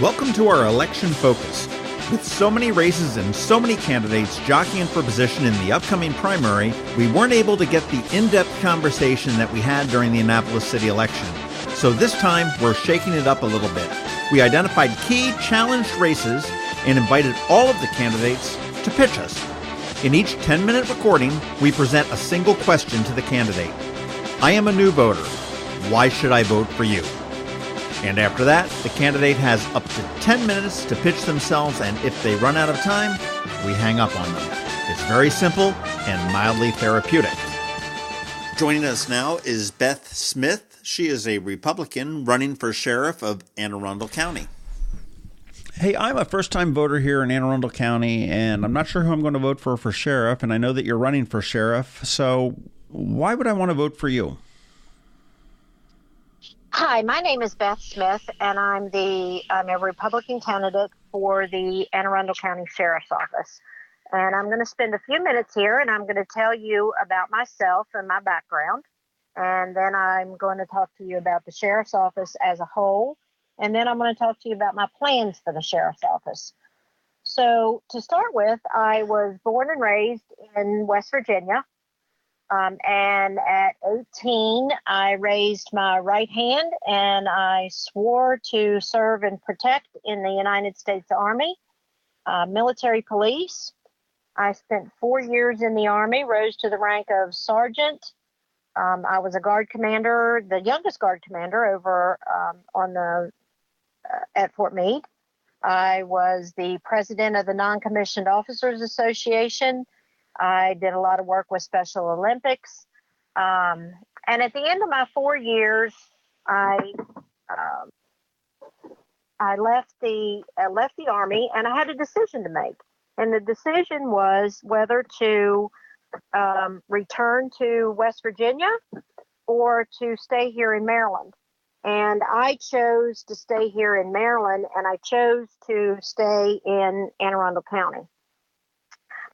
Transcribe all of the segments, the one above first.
Welcome to our election focus. With so many races and so many candidates jockeying for position in the upcoming primary, we weren't able to get the in-depth conversation that we had during the Annapolis city election. So this time, we're shaking it up a little bit. We identified key challenged races and invited all of the candidates to pitch us. In each 10-minute recording, we present a single question to the candidate. I am a new voter. Why should I vote for you? And after that, the candidate has up to 10 minutes to pitch themselves, and if they run out of time, we hang up on them. It's very simple and mildly therapeutic. Joining us now is Beth Smith. She is a Republican running for sheriff of Anne Arundel County. Hey, I'm a first-time voter here in Anne Arundel County, and I'm not sure who I'm going to vote for sheriff, and I know that you're running for sheriff, so why would I want to vote for you? Hi, my name is Beth Smith, and I'm a Republican candidate for the Anne Arundel County Sheriff's Office. And I'm going to spend a few minutes here, and I'm going to tell you about myself and my background. And then I'm going to talk to you about the Sheriff's Office as a whole. And then I'm going to talk to you about my plans for the Sheriff's Office. So to start with, I was born and raised in West Virginia. And at 18, I raised my right hand and I swore to serve and protect in the United States Army, military police. I spent 4 years in the Army, rose to the rank of sergeant. I was a guard commander, the youngest guard commander over at Fort Meade. I was the president of the Non-Commissioned Officers Association. I did a lot of work with Special Olympics. And at the end of my 4 years, I left the Army, and I had a decision to make. And the decision was whether to return to West Virginia or to stay here in Maryland. And I chose to stay here in Maryland, and I chose to stay in Anne Arundel County,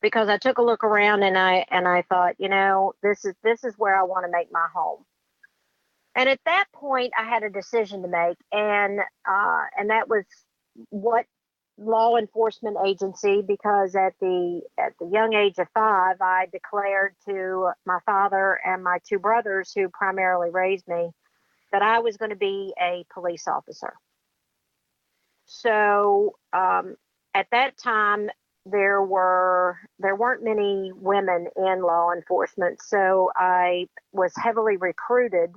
because I took a look around and I thought, this is where I want to make my home. And at that point, I had a decision to make, and that was what law enforcement agency, because at the young age of 5, I declared to my father and my 2 brothers, who primarily raised me, that I was going to be a police officer. So at that time, there weren't many women in law enforcement, so I was heavily recruited.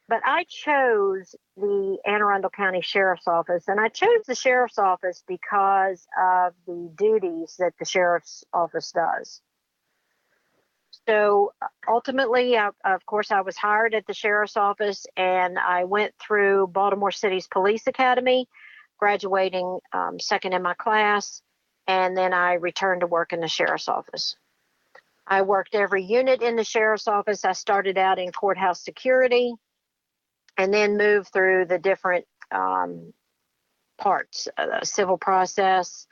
But I chose the Anne Arundel County Sheriff's Office, and I chose the Sheriff's Office because of the duties that the Sheriff's Office does. So ultimately, of course, I was hired at the Sheriff's Office, and I went through Baltimore City's Police Academy, graduating second in my class. And then I returned to work in the Sheriff's Office. I worked every unit in the Sheriff's Office. I started out in courthouse security and then moved through the different parts, the civil process,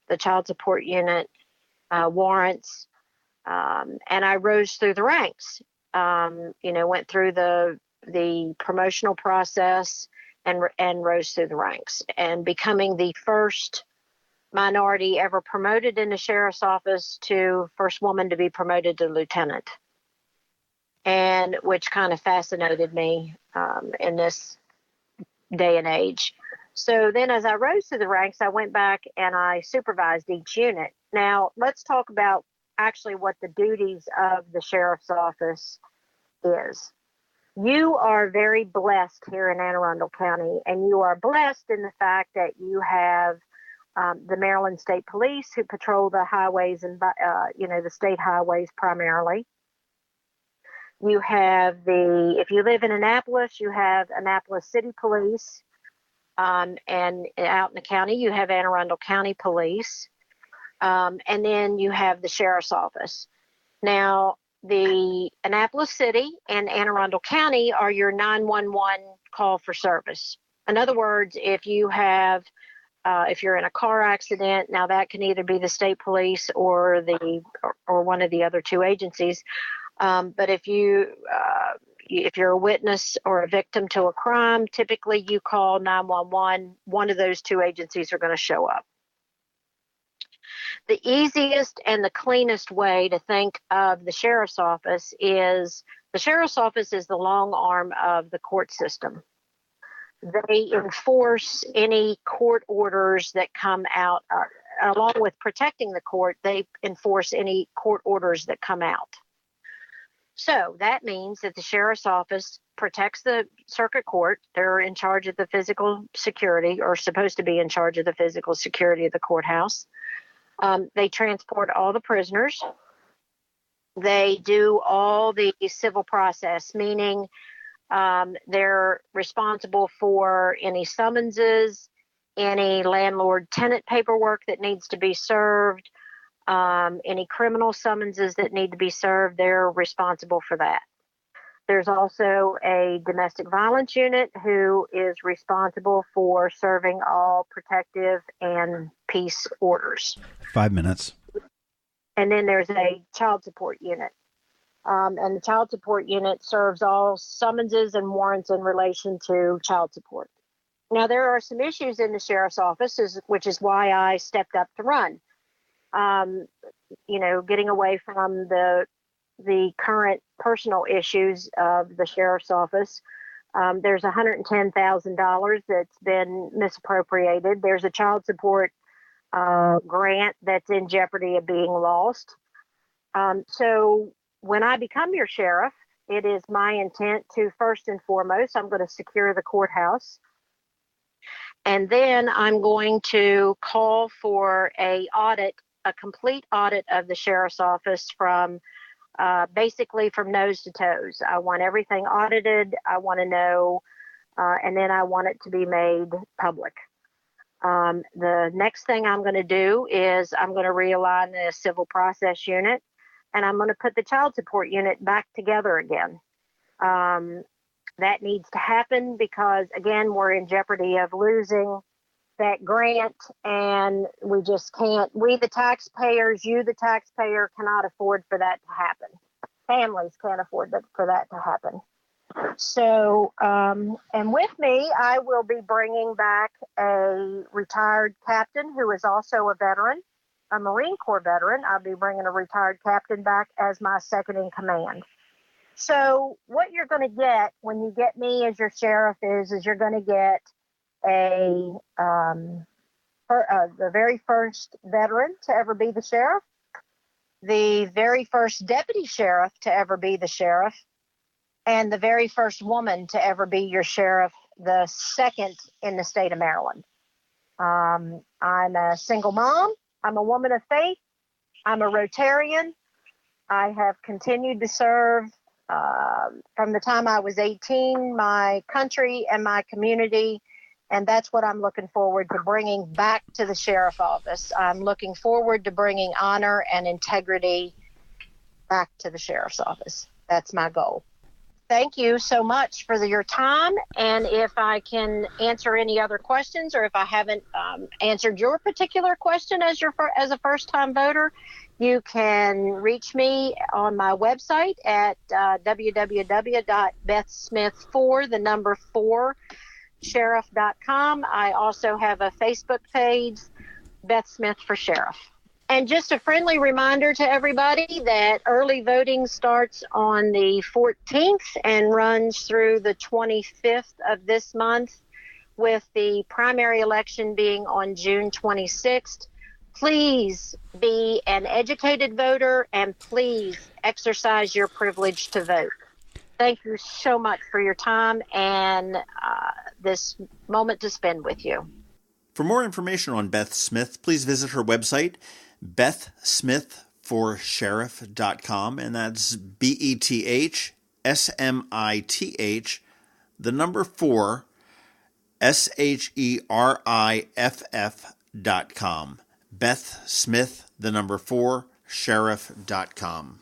the child support unit, warrants, and I rose through the ranks. Went through the promotional process and rose through the ranks, and becoming the first minority ever promoted in the Sheriff's Office to first woman to be promoted to lieutenant, and which kind of fascinated me in this day and age. So then as I rose through the ranks, I went back and I supervised each unit. Now let's talk about actually what the duties of the Sheriff's Office is. You are very blessed here in Anne Arundel County, and you are blessed in the fact that you have the Maryland State Police, who patrol the highways and, the state highways primarily. You have if you live in Annapolis, you have Annapolis City Police. And out in the county, you have Anne Arundel County Police. And then you have the Sheriff's Office. Now, the Annapolis City and Anne Arundel County are your 911 call for service. In other words, if you're in a car accident, now that can either be the state police or one of the other 2 agencies. But if you if you're a witness or a victim to a crime, typically you call 911. One of those two agencies are going to show up. The easiest and the cleanest way to think of the sheriff's office is the long arm of the court system. They enforce any court orders that come out, along with protecting the court, they enforce any court orders that come out. So that means that the sheriff's office protects the circuit court. They're in charge of the physical security, or supposed to be in charge of the physical security of the courthouse. They transport all the prisoners. They do all the civil process, meaning they're responsible for any summonses, any landlord-tenant paperwork that needs to be served, any criminal summonses that need to be served. They're responsible for that. There's also a domestic violence unit who is responsible for serving all protective and peace orders. 5 minutes. And then there's a child support unit. And the child support unit serves all summonses and warrants in relation to child support. Now, there are some issues in the sheriff's office, which is why I stepped up to run. Getting away from the current personal issues of the sheriff's office. There's $110,000 that's been misappropriated. There's a child support grant that's in jeopardy of being lost. So when I become your sheriff, it is my intent to, first and foremost, I'm going to secure the courthouse. And then I'm going to call for a complete audit of the sheriff's office from basically from nose to toes. I want everything audited. I want to know, and then I want it to be made public. The next thing I'm going to do is I'm going to realign the civil process unit, and I'm going to put the child support unit back together again. That needs to happen because, again, we're in jeopardy of losing that grant, and we just can't. We, the taxpayers, you, the taxpayer, cannot afford for that to happen. Families can't afford for that to happen. So, and with me, I will be bringing back a retired captain who is also a veteran, a Marine Corps veteran. I'll be bringing a retired captain back as my second in command. So what you're going to get when you get me as your sheriff is you're going to get the very first veteran to ever be the sheriff, the very first deputy sheriff to ever be the sheriff, and the very first woman to ever be your sheriff, the second in the state of Maryland. I'm a single mom. I'm a woman of faith. I'm a Rotarian. I have continued to serve from the time I was 18, my country and my community. And that's what I'm looking forward to bringing back to the sheriff office. I'm looking forward to bringing honor and integrity back to the sheriff's office. That's my goal. Thank you so much for your time. And if I can answer any other questions, or if I haven't answered your particular question as a first-time voter, you can reach me on my website at www.bethsmith4sheriff.com. I also have a Facebook page, Beth Smith for Sheriff. And just a friendly reminder to everybody that early voting starts on the 14th and runs through the 25th of this month, with the primary election being on June 26th. Please be an educated voter, and please exercise your privilege to vote. Thank you so much for your time and this moment to spend with you. For more information on Beth Smith, please visit her website, bethsmithforsheriff.com, and that's BETHSMITH, 4, SHERIFF.com. Beth Smith, 4, sheriff.com.